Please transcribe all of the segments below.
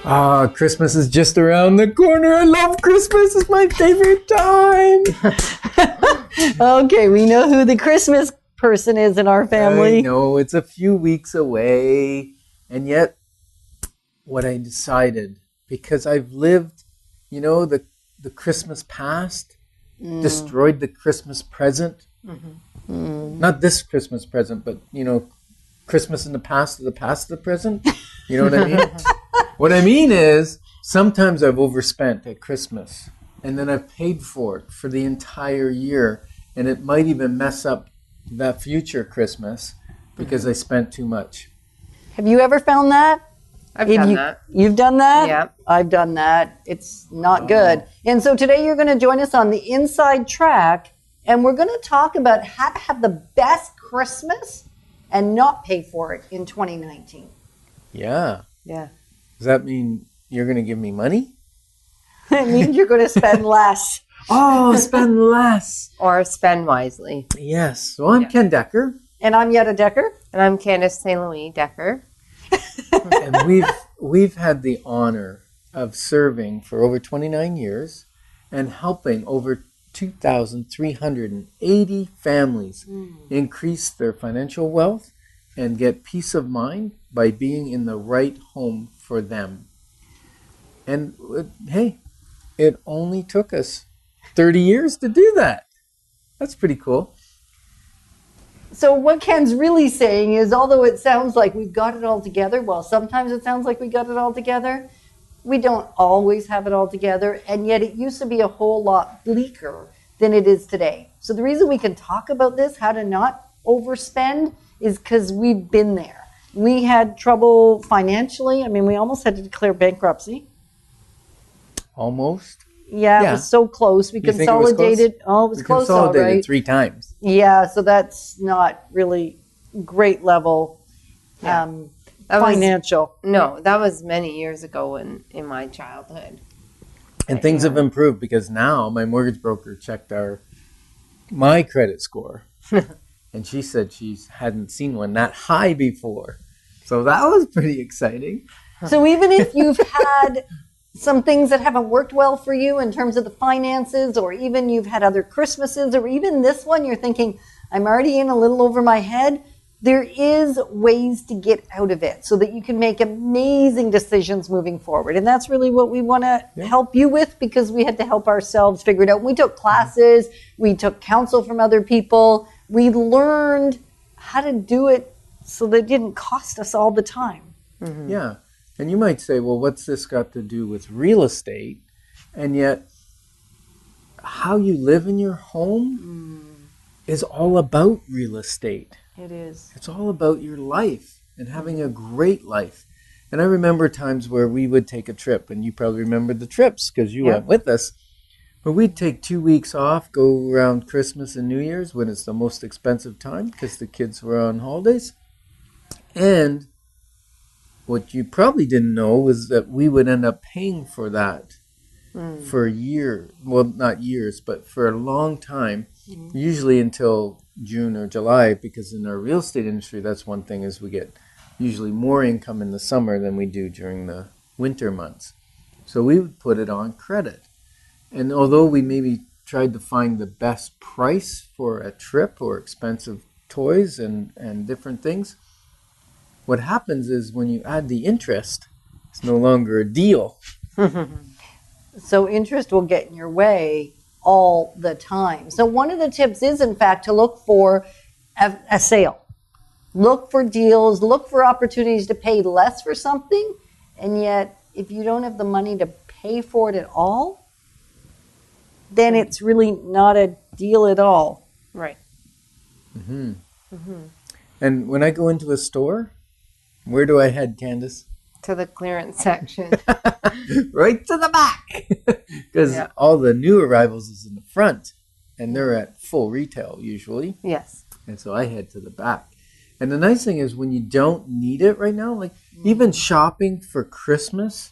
Ah, Christmas is just around the corner. I love Christmas. It's my favorite time. Okay, we know who the Christmas person is in our family. I know it's a few weeks away. And yet, what I decided, because I've lived, the Christmas past, destroyed the Christmas present. Not this Christmas present, but, Christmas in the past of the present. You know what I mean? What I mean is, sometimes I've overspent at Christmas, and then I've paid for it for the entire year, and it might even mess up that future Christmas because I spent too much. Have you ever found that? I've done that. You've done that? Yeah. I've done that. It's not good. And so today you're going to join us on the inside track, and we're going to talk about how to have the best Christmas and not pay for it in 2019. Yeah. Yeah. Does that mean you're going to give me money? It means you're going to spend less. Oh, spend less. Or spend wisely. Yes. So I'm Ken Dekker. And I'm Yetta Dekker. And I'm Candace St. Louis Dekker. And we've had the honor of serving for over 29 years and helping over 2,380 families increase their financial wealth and get peace of mind by being in the right home for them. And hey, it only took us 30 years to do that. That's pretty cool. So what Ken's really saying is, although it sounds like we've got it all together, well, sometimes it sounds like we got it all together, we don't always have it all together, and yet it used to be a whole lot bleaker than it is today. So the reason we can talk about this, how to not overspend, is because we've been there. We had trouble financially. I mean, we almost had to declare bankruptcy. Almost? Yeah, it was so close. We consolidated. It was close, all right. Consolidated 3 times. Yeah, so that's not really great level financial. That was many years ago in my childhood. And things have improved because now my mortgage broker checked my credit score. And she said she hadn't seen one that high before. So that was pretty exciting. So even if you've had some things that haven't worked well for you in terms of the finances, or even you've had other Christmases, or even this one, you're thinking, I'm already in a little over my head, there is ways to get out of it so that you can make amazing decisions moving forward. And that's really what we want to help you with, because we had to help ourselves figure it out. We took classes, we took counsel from other people, we learned how to do it so that it didn't cost us all the time. Mm-hmm. Yeah. And you might say, well, what's this got to do with real estate? And yet, how you live in your home is all about real estate. It is. It's all about your life and having a great life. And I remember times where we would take a trip, and you probably remember the trips because you went with us. But we'd take 2 weeks off, go around Christmas and New Year's when it's the most expensive time because the kids were on holidays. And what you probably didn't know was that we would end up paying for that for a year. Well, not years, but for a long time, usually until June or July, because in our real estate industry, that's one thing, is we get usually more income in the summer than we do during the winter months. So we would put it on credit. And although we maybe tried to find the best price for a trip or expensive toys and different things, what happens is when you add the interest, it's no longer a deal. So interest will get in your way all the time. So one of the tips is, in fact, to look for a sale. Look for deals, look for opportunities to pay less for something, and yet if you don't have the money to pay for it at all, then it's really not a deal at all. Right. Mm-hmm. Mm-hmm. And when I go into a store, where do I head, Candace? To the clearance section. Right to the back. Because all the new arrivals is in the front, and they're at full retail usually. Yes. And so I head to the back. And the nice thing is when you don't need it right now, like even shopping for Christmas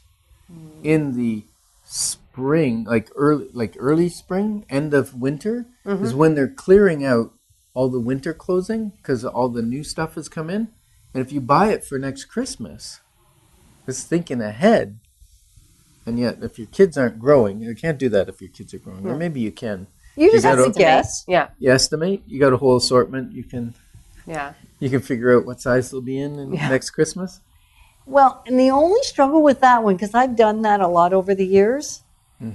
in the spring, like early spring, end of winter, is when they're clearing out all the winter clothing because all the new stuff has come in. And if you buy it for next Christmas, it's thinking ahead. And yet, if your kids aren't growing, you can't do that if your kids are growing. Or maybe you can. You just have to Estimate. guess. Yeah. You estimate. You got a whole assortment. You can figure out what size they'll be in next Christmas. Well, and the only struggle with that one, because I've done that a lot over the years,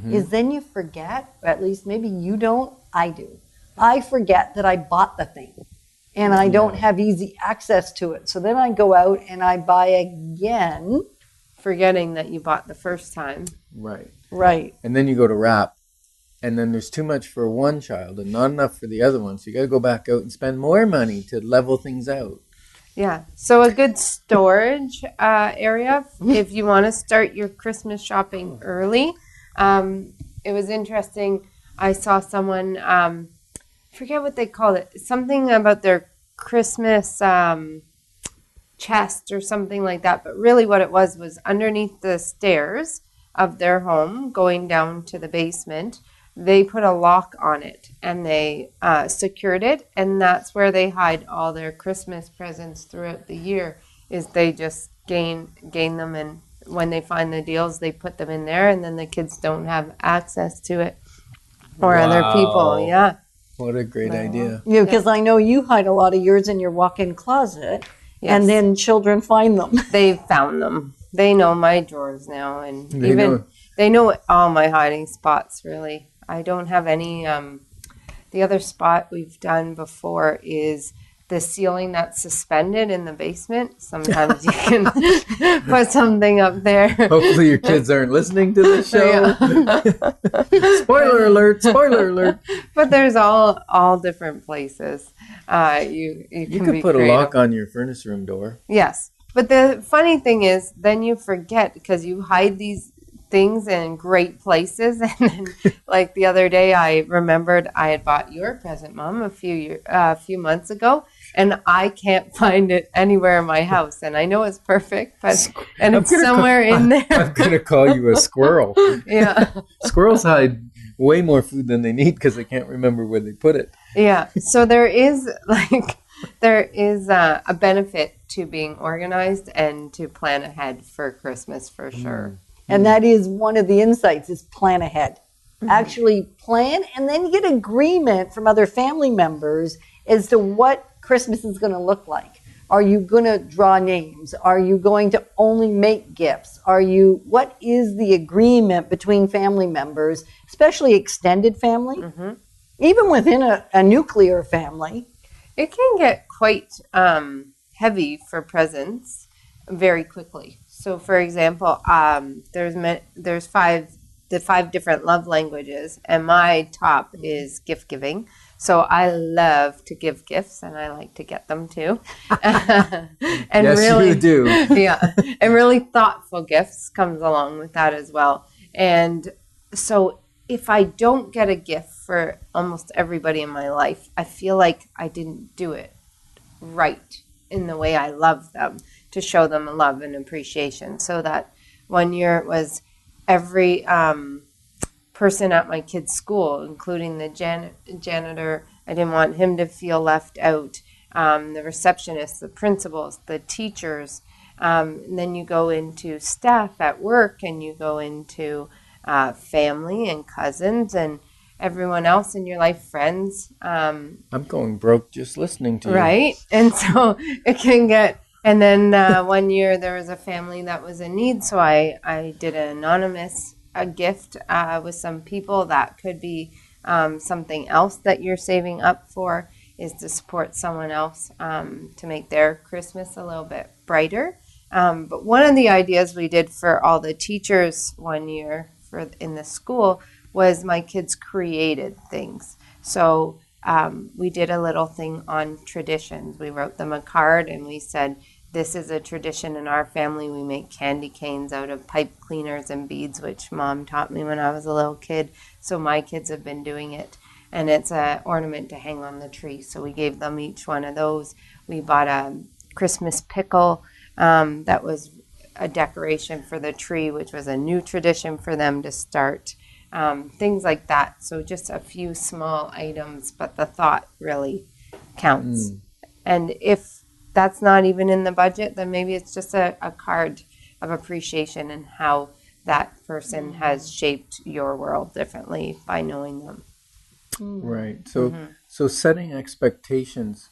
is then you forget, or at least maybe you don't, I do. I forget that I bought the thing and I don't have easy access to it. So then I go out and I buy again. Forgetting that you bought the first time. Right. And then you go to wrap. And then there's too much for one child and not enough for the other one. So you got to go back out and spend more money to level things out. Yeah. So a good storage area, if you want to start your Christmas shopping early. It was interesting. I saw someone, forget what they called it, something about their Christmas chest or something like that. But really what it was underneath the stairs of their home going down to the basement, they put a lock on it and they secured it. And that's where they hide all their Christmas presents throughout the year, is they just gain them. And when they find the deals, they put them in there, and then the kids don't have access to it or other people. Yeah. What a great idea. Yeah, because I know you hide a lot of yours in your walk-in closet, and then children find them. They found them. They know my drawers now, and they know all my hiding spots, really. I don't have any. The other spot we've done before is the ceiling that's suspended in the basement. Sometimes you can put something up there. Hopefully your kids aren't listening to this show. Spoiler alert, spoiler alert. But there's all different places. You could put a lock on your furnace room door. Yes. But the funny thing is, then you forget, because you hide these things in great places. And then, like the other day, I remembered I had bought your present, Mom, a few months ago, and I can't find it anywhere in my house. And I know it's perfect, but it's somewhere in there. I'm gonna call you a squirrel. Yeah, squirrels hide way more food than they need because they can't remember where they put it. Yeah, so there is a benefit to being organized and to plan ahead for Christmas for sure. And that is one of the insights, is plan ahead. Actually plan, and then get agreement from other family members as to what Christmas is going to look like. Are you going to draw names? Are you going to only make gifts? What is the agreement between family members, especially extended family? Even within a nuclear family. It can get quite heavy for presents very quickly. So, for example, there's five different love languages, and my top is gift giving. So I love to give gifts, and I like to get them too. And yes, really, you do. Yeah, and really thoughtful gifts comes along with that as well. And so if I don't get a gift for almost everybody in my life, I feel like I didn't do it right in the way I love them, to show them love and appreciation. So that one year it was every person at my kid's school, including the janitor. I didn't want him to feel left out. The receptionists, the principals, the teachers. And then you go into staff at work, and you go into family and cousins and everyone else in your life, friends. I'm going broke just listening to you. Right? And so it can get, and then one year there was a family that was in need, so I did an anonymous gift with some people. That could be something else that you're saving up for, is to support someone else to make their Christmas a little bit brighter. But one of the ideas we did for all the teachers one year in the school was my kids created things. So we did a little thing on traditions. We wrote them a card, and we said, this is a tradition in our family. We make candy canes out of pipe cleaners and beads, which Mom taught me when I was a little kid. So my kids have been doing it. And it's an ornament to hang on the tree. So we gave them each one of those. We bought a Christmas pickle that was a decoration for the tree, which was a new tradition for them to start. Things like that. So just a few small items, but the thought really counts. And if that's not even in the budget, then maybe it's just a card of appreciation and how that person has shaped your world differently by knowing them. Right. So setting expectations.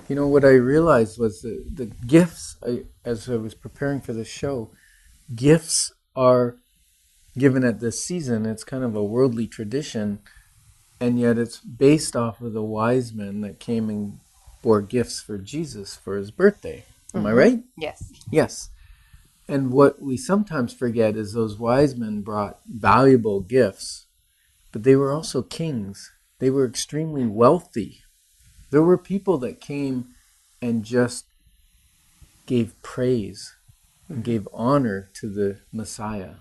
What I realized was the gifts. As I was preparing for the show, gifts are given at this season. It's kind of a worldly tradition, and yet it's based off of the wise men that came and bore gifts for Jesus for his birthday. Am I right? Yes. Yes. And what we sometimes forget is those wise men brought valuable gifts, but they were also kings. They were extremely wealthy. There were people that came and just gave praise and gave honor to the Messiah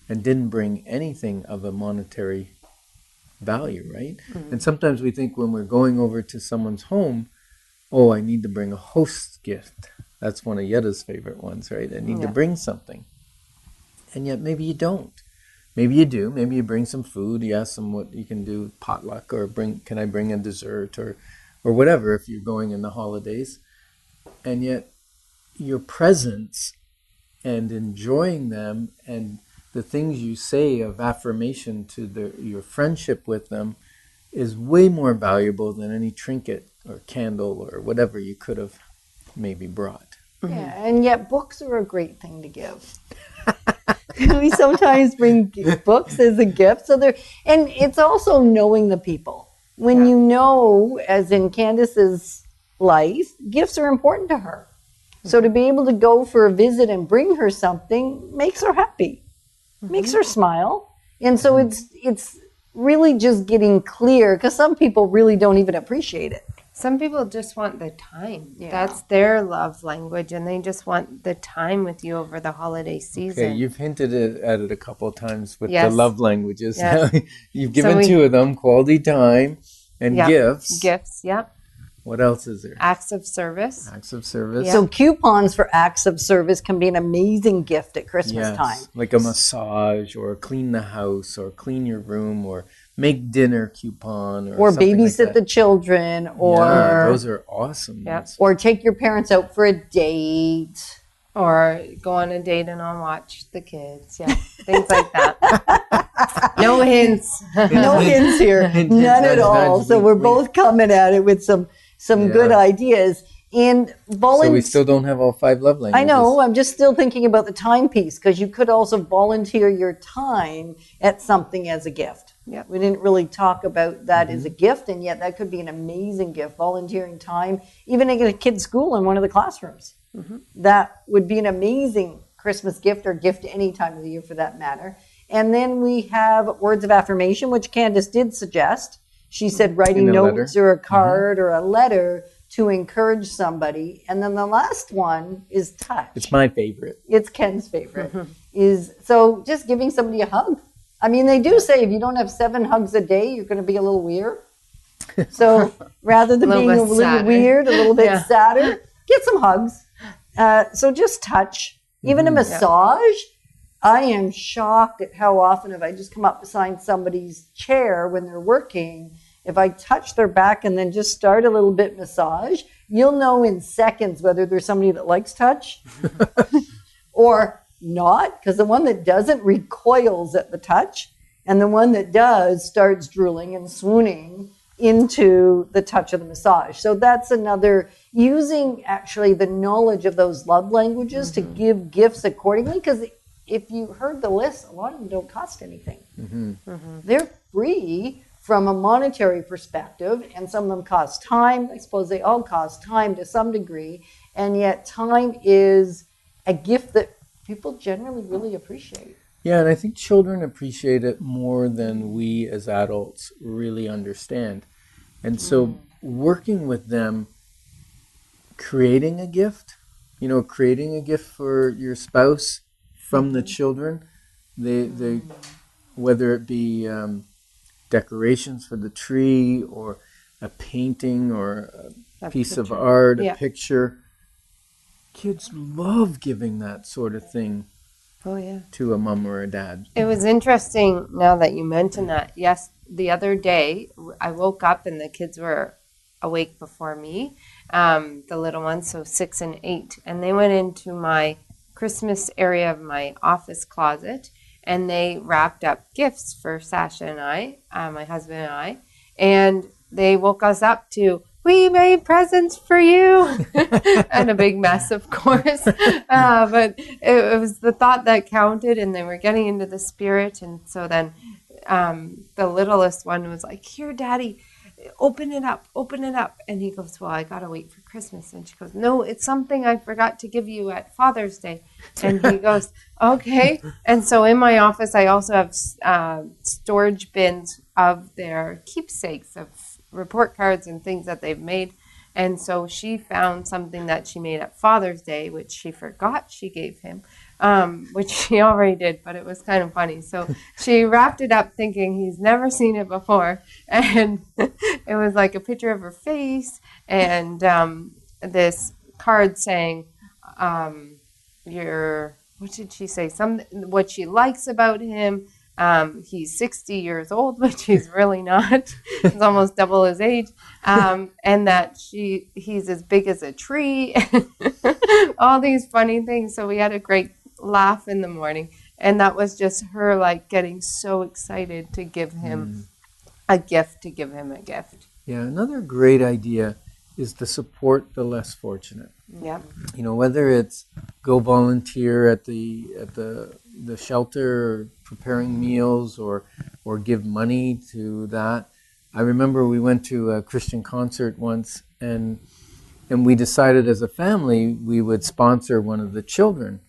and didn't bring anything of a monetary value, right? And sometimes we think when we're going over to someone's home, oh, I need to bring a host's gift. That's one of Yetta's favorite ones, right? I need to bring something. And yet maybe you don't. Maybe you do. Maybe you bring some food. You ask them what you can do, potluck, or can I bring a dessert or whatever if you're going in the holidays. And yet your presence and enjoying them and the things you say of affirmation to your friendship with them is way more valuable than any trinket or candle or whatever you could have maybe brought. Yeah, and yet books are a great thing to give. We sometimes bring books as a gift. And it's also knowing the people. When you know, as in Candace's life, gifts are important to her. So to be able to go for a visit and bring her something makes her happy, makes her smile. And so it's really just getting clear, because some people really don't even appreciate it. Some people just want the time. Yeah. That's their love language, and they just want the time with you over the holiday season. Okay, you've hinted at it a couple of times with Yes. the love languages. Yes. You've given two of them, quality time and gifts. Gifts, yep. What else is there? Acts of service. Acts of service. So coupons for acts of service can be an amazing gift at Christmas time. Like a massage or clean the house or clean your room or make dinner coupon or something babysit like the children or those are awesome. Yep. or take your parents out for a date. Or go on a date and I'll watch the kids. Yeah, things like that. No hints. No hints here. None at all. So we're both coming at it with some good ideas. And So we still don't have all 5 love languages. I know. I'm just still thinking about the timepiece, because you could also volunteer your time at something as a gift. Yep. We didn't really talk about that as a gift, and yet that could be an amazing gift, volunteering time, even in a kid's school in one of the classrooms. That would be an amazing Christmas gift, or gift any time of the year for that matter. And then we have words of affirmation, which Candace did suggest. She said writing notes or a card or a letter to encourage somebody. And then the last one is touch. It's my favorite. It's Ken's favorite. So just giving somebody a hug. I mean, they do say if you don't have 7 hugs a day, you're going to be a little weird. So rather than being a little weird, a little bit sadder, get some hugs. So just touch. Even a massage. I am shocked at how often, if I just come up beside somebody's chair when they're working, if I touch their back and then just start a little bit massage, you'll know in seconds whether there's somebody that likes touch or not, because the one that doesn't recoils at the touch, and the one that does starts drooling and swooning into the touch of the massage. So that's another, using actually the knowledge of those love languages to give gifts accordingly, because if you heard the list, a lot of them don't cost anything. They're free from a monetary perspective, and some of them cost time. I suppose they all cost time to some degree, and yet time is a gift that people generally really appreciate. Yeah, and I think children appreciate it more than we as adults really understand. And so working with them, creating a gift for your spouse from the children, they whether it be decorations for the tree or a painting or a piece of art, a picture. Kids love giving that sort of thing to a mom or a dad. It was interesting now that you mentioned that. Yes, the other day I woke up and the kids were awake before me, the little ones, so 6 and 8, and they went into my Christmas area of my office closet, and they wrapped up gifts for Sasha and I, my husband and I, and they woke us up to, we made presents for you, and a big mess, of course. But it was the thought that counted, and they were getting into the spirit. And so then the littlest one was like, here, Daddy, open it up. And he goes, well, I got to wait for Christmas. And she goes, no, it's something I forgot to give you at Father's Day. And he goes, okay. And so in my office, I also have storage bins of their keepsakes, of report cards and things that they've made. And so she found something that she made at Father's Day, which she forgot she gave him, which she already did, but it was kind of funny. So she wrapped it up thinking he's never seen it before. And it was like a picture of her face and this card saying, what did she say? What she likes about him. He's 60 years old, which he's really not. He's almost double his age. And that he's as big as a tree. All these funny things. So we had a great laugh in the morning. And that was just her like getting so excited to give him a gift, Yeah, another great idea is to support the less fortunate. Yeah. Whether it's go volunteer at the shelter, or preparing meals, or give money to that. I remember we went to a Christian concert once, and we decided as a family we would sponsor one of the children,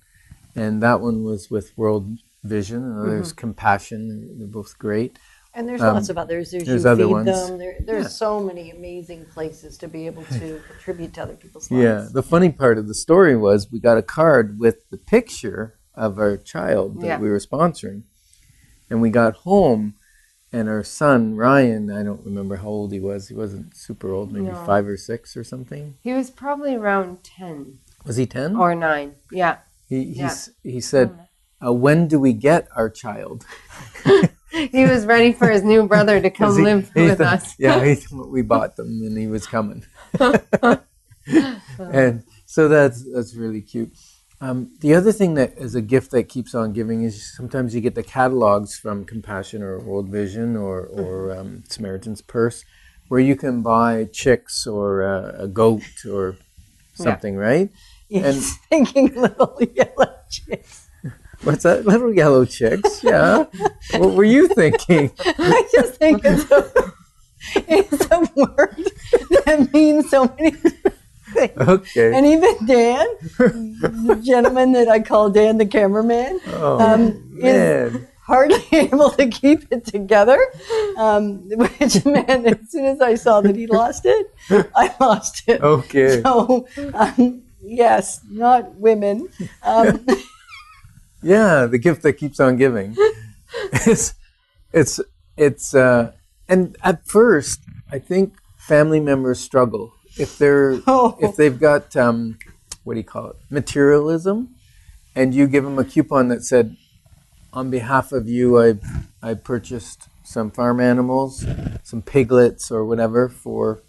and that one was with World Vision, and there's Compassion. They're both great. And there's lots of others. There's other You Feed ones. Them. There's so many amazing places to be able to contribute to other people's lives. Yeah, the funny part of the story was we got a card with the picture of our child that we were sponsoring. And we got home, and our son, Ryan, I don't remember how old he was. He wasn't super old, maybe 5 or 6 or something. He was probably around 10. Was he 10? Or 9, yeah. He said, when do we get our child? He was ready for his new brother to come live with us. Yeah, we bought them, and he was coming. And so that's really cute. The other thing that is a gift that keeps on giving is sometimes you get the catalogs from Compassion or World Vision or Samaritan's Purse, where you can buy chicks or a goat or something, right? And thinking little yellow chicks. What's that? Little yellow chicks, yeah. What were you thinking? I just think it's a word that means so many things. Okay. And even Dan, the gentleman that I call Dan the cameraman, is hardly able to keep it together, which meant as soon as I saw that he lost it, I lost it. Okay. So, yes, not women. Yeah, the gift that keeps on giving. And at first, I think family members struggle if they've got materialism, and you give them a coupon that said, on behalf of you, I purchased some farm animals, some piglets or whatever for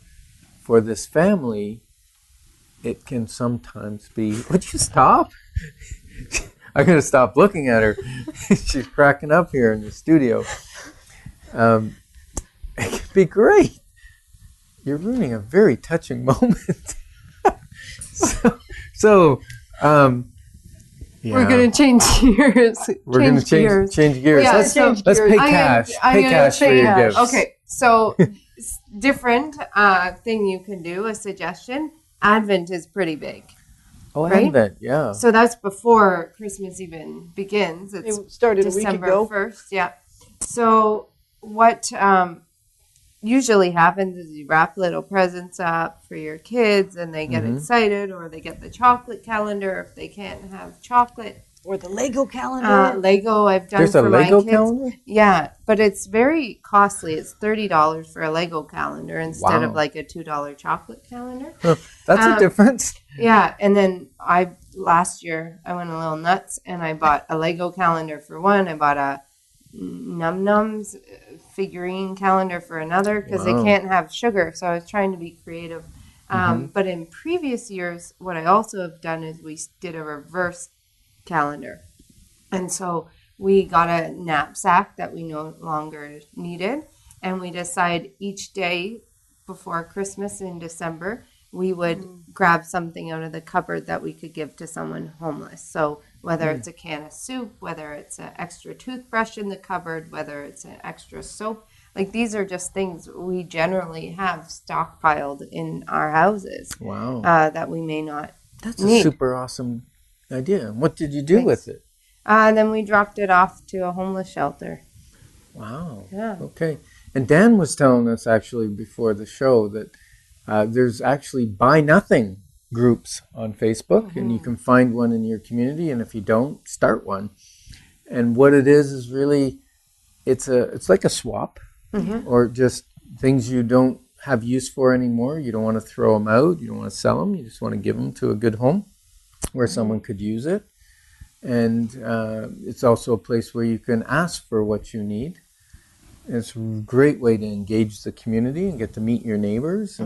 this family. It can sometimes be. Would you stop? I'm going to stop looking at her. She's cracking up here in the studio. It could be great. You're ruining a very touching moment. We're going to change gears. We're going to change gears. Yeah, let's pay cash. Pay cash for your gifts. Okay, so different thing you can do, a suggestion. Advent is pretty big. Oh, right? Advent, yeah. So that's before Christmas even begins. It started December a week ago. 1st, yeah. So what usually happens is you wrap little presents up for your kids and they get excited, or they get the chocolate calendar if they can't have chocolate. Or the Lego calendar. Lego I've done There's for my Lego kids. calendar? Yeah, but it's very costly. It's $30 for a Lego calendar instead of Wow. like a $2 chocolate calendar. That's a difference. Yeah, and then last year I went a little nuts and I bought a Lego calendar for one. I bought a Num Nums figurine calendar for another because they can't have sugar. So I was trying to be creative. But in previous years, what I also have done is we did a reverse calendar. And so we got a knapsack that we no longer needed. And we decided each day before Christmas in December, we would grab something out of the cupboard that we could give to someone homeless. So whether it's a can of soup, whether it's an extra toothbrush in the cupboard, whether it's an extra soap, like these are just things we generally have stockpiled in our houses. Wow. That we may not That's need. a super awesome idea. What did you do with it? Then we dropped it off to a homeless shelter. Wow. Yeah. Okay. And Dan was telling us actually before the show that there's actually Buy Nothing groups on Facebook, and you can find one in your community. And if you don't, start one. And what it is really, it's like a swap, or just things you don't have use for anymore. You don't want to throw them out. You don't want to sell them. You just want to give them to a good home where someone could use it. And it's also a place where you can ask for what you need. And it's a great way to engage the community and get to meet your neighbors.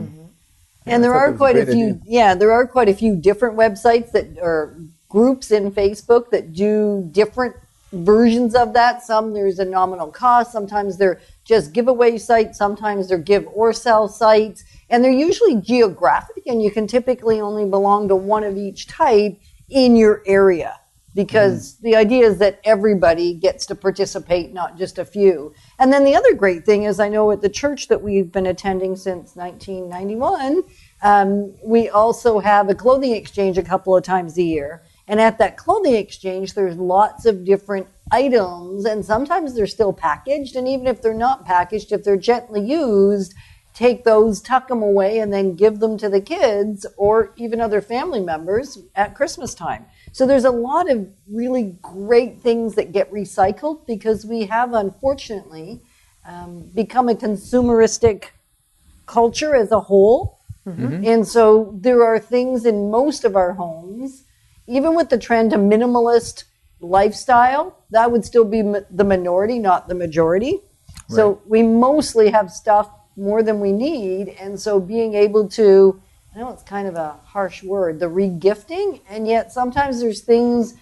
And there are quite a few, there are quite a few different websites that are groups in Facebook that do different versions of that. Some there's a nominal cost. Sometimes they're just giveaway sites. Sometimes they're give or sell sites. And they're usually geographic, and you can typically only belong to one of each type in your area. Because the idea is that everybody gets to participate, not just a few. And then the other great thing is, I know at the church that we've been attending since 1991, we also have a clothing exchange a couple of times a year. And at that clothing exchange, there's lots of different items, and sometimes they're still packaged. And even if they're not packaged, if they're gently used, take those, tuck them away, and then give them to the kids or even other family members at Christmas time. So there's a lot of really great things that get recycled because we have, unfortunately, become a consumeristic culture as a whole. And so there are things in most of our homes, even with the trend to minimalist lifestyle, that would still be the minority, not the majority. Right. So we mostly have stuff more than we need. And so being able to, I know it's kind of a harsh word, the re-gifting, and yet sometimes there's things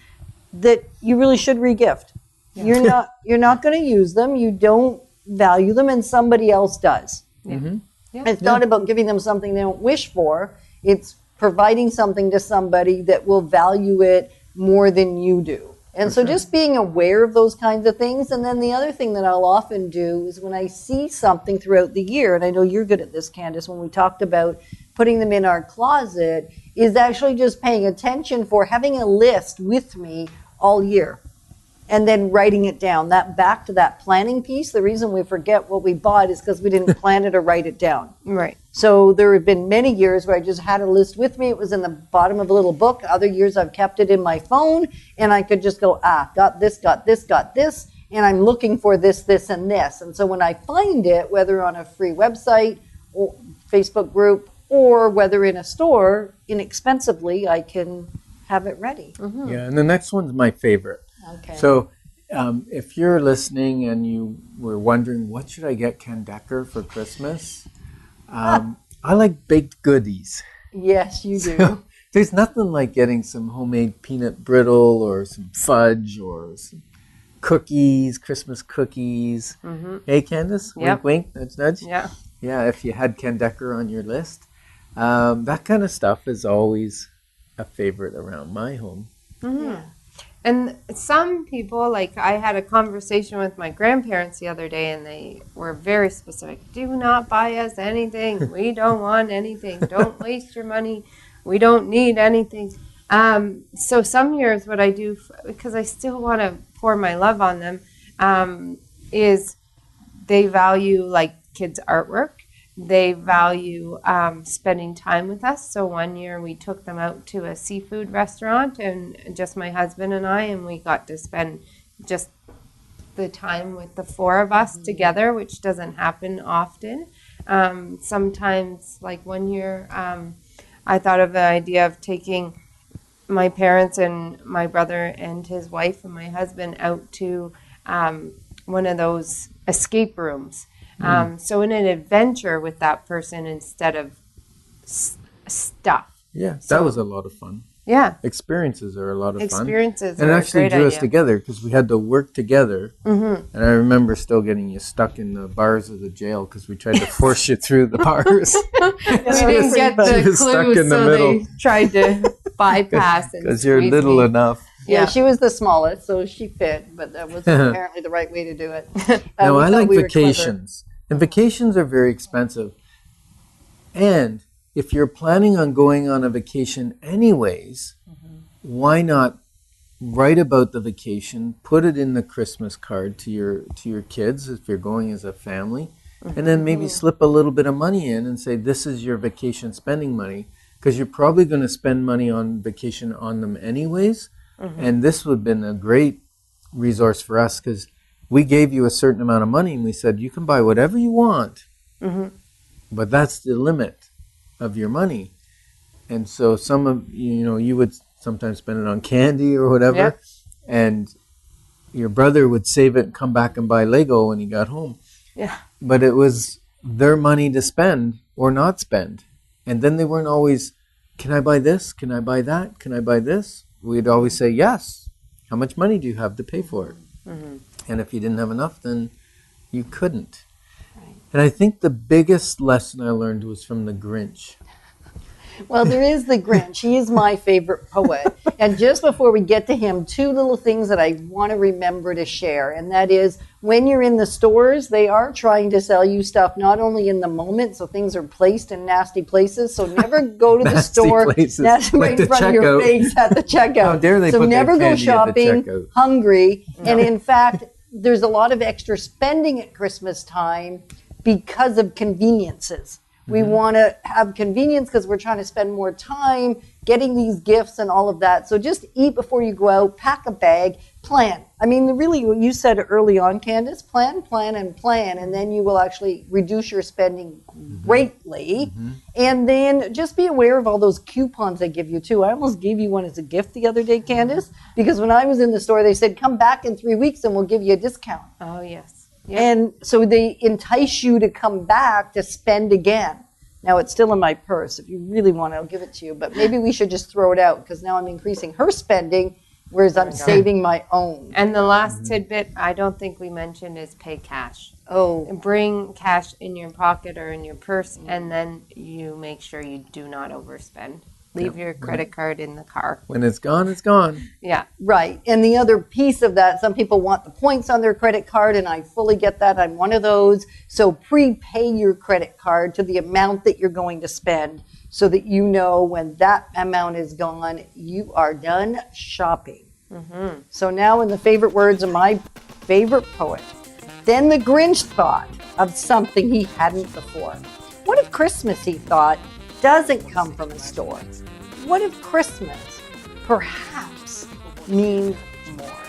that you really should re-gift. Yeah. You're not going to use them, you don't value them, and somebody else does. It's not about giving them something they don't wish for, it's providing something to somebody that will value it more than you do. And so just being aware of those kinds of things. And then the other thing that I'll often do is when I see something throughout the year, and I know you're good at this, Candace, when we talked about putting them in our closet, is actually just paying attention for having a list with me all year and then writing it down. That back to that planning piece, the reason we forget what we bought is because we didn't plan it or write it down. Right. So there have been many years where I just had a list with me. It was in the bottom of a little book. Other years I've kept it in my phone, and I could just go, got this, and I'm looking for this, this, and this. And so when I find it, whether on a free website or Facebook group, or whether in a store, inexpensively, I can have it ready. Yeah, and the next one's my favorite. Okay. So if you're listening and you were wondering, what should I get Ken Dekker for Christmas? I like baked goodies. Yes, you do. So, there's nothing like getting some homemade peanut brittle or some fudge or some cookies, Christmas cookies. Hey, Candace? Wink, wink, nudge, nudge. Yeah. Yeah, if you had Ken Dekker on your list. That kind of stuff is always a favorite around my home. Yeah. And some people, like I had a conversation with my grandparents the other day, and they were very specific. Do not buy us anything. We don't want anything. Don't waste your money. We don't need anything. So some years what I do, because I still want to pour my love on them, is they value like kids' artwork. They value spending time with us. So one year we took them out to a seafood restaurant, and just my husband and I, and we got to spend just the time with the four of us together, which doesn't happen often. Sometimes, like one year, I thought of the idea of taking my parents and my brother and his wife and my husband out to one of those escape rooms. So in an adventure with that person instead of stuff. Yeah, that was a lot of fun. Yeah. Experiences are a lot of fun. Experiences And it are a actually great drew us idea. together because we had to work together. Mm-hmm. And I remember still getting you stuck in the bars of the jail because we tried to force you through the bars. We didn't get She the was stuck clues, in the so middle. they tried to bypass and Because you're squeeze little me. enough. Yeah, Yeah. she was the smallest, so she fit, but that was apparently the right way to do it. Now, We I thought like we were clever. vacations. And vacations are very expensive. And if you're planning on going on a vacation anyways, why not write about the vacation, put it in the Christmas card to your kids if you're going as a family, and then maybe slip a little bit of money in and say, this is your vacation spending money, because you're probably going to spend money on vacation on them anyways. And this would have been a great resource for us because we gave you a certain amount of money and we said, you can buy whatever you want, but that's the limit of your money. And so some of, you would sometimes spend it on candy or whatever. Yep. And your brother would save it and come back and buy Lego when he got home. Yeah. But it was their money to spend or not spend. And then they weren't always, can I buy this? Can I buy that? Can I buy this? We'd always say, yes. How much money do you have to pay for it? And if you didn't have enough, then you couldn't. Right. And I think the biggest lesson I learned was from the Grinch. Well, there is the Grinch. He is my favorite poet. And just before we get to him, two little things that I want to remember to share. And that is, when you're in the stores, they are trying to sell you stuff not only in the moment, so things are placed in nasty places. So never go to the Nasty store places, right like in the front of your checkout. face at the checkout. How dare they so put that never go candy at the shopping checkout. hungry. And in fact, there's a lot of extra spending at Christmas time because of conveniences. We want to have convenience because we're trying to spend more time getting these gifts and all of that. So just eat before you go out, pack a bag, plan. I mean, really what you said early on, Candace, plan, and then you will actually reduce your spending greatly. And then just be aware of all those coupons they give you too. I almost gave you one as a gift the other day, Candace, because when I was in the store, they said, come back in 3 weeks and we'll give you a discount. Oh, yes. Yep. And so they entice you to come back to spend again. Now, it's still in my purse. If you really want it, I'll give it to you. But maybe we should just throw it out because now I'm increasing her spending, whereas I'm saving my own. And the last tidbit I don't think we mentioned is pay cash. Oh, Bring cash in your pocket or in your purse, and then you make sure you do not overspend. Leave your credit card in the car. When it's gone, it's gone. Yeah. right. And the other piece of that, some people want the points on their credit card, and I fully get that. I'm one of those. So prepay your credit card to the amount that you're going to spend so that you know when that amount is gone, you are done shopping. So now in the favorite words of my favorite poet, then the Grinch thought of something he hadn't before. What if Christmas, he thought, doesn't come from a store? What if Christmas perhaps means more?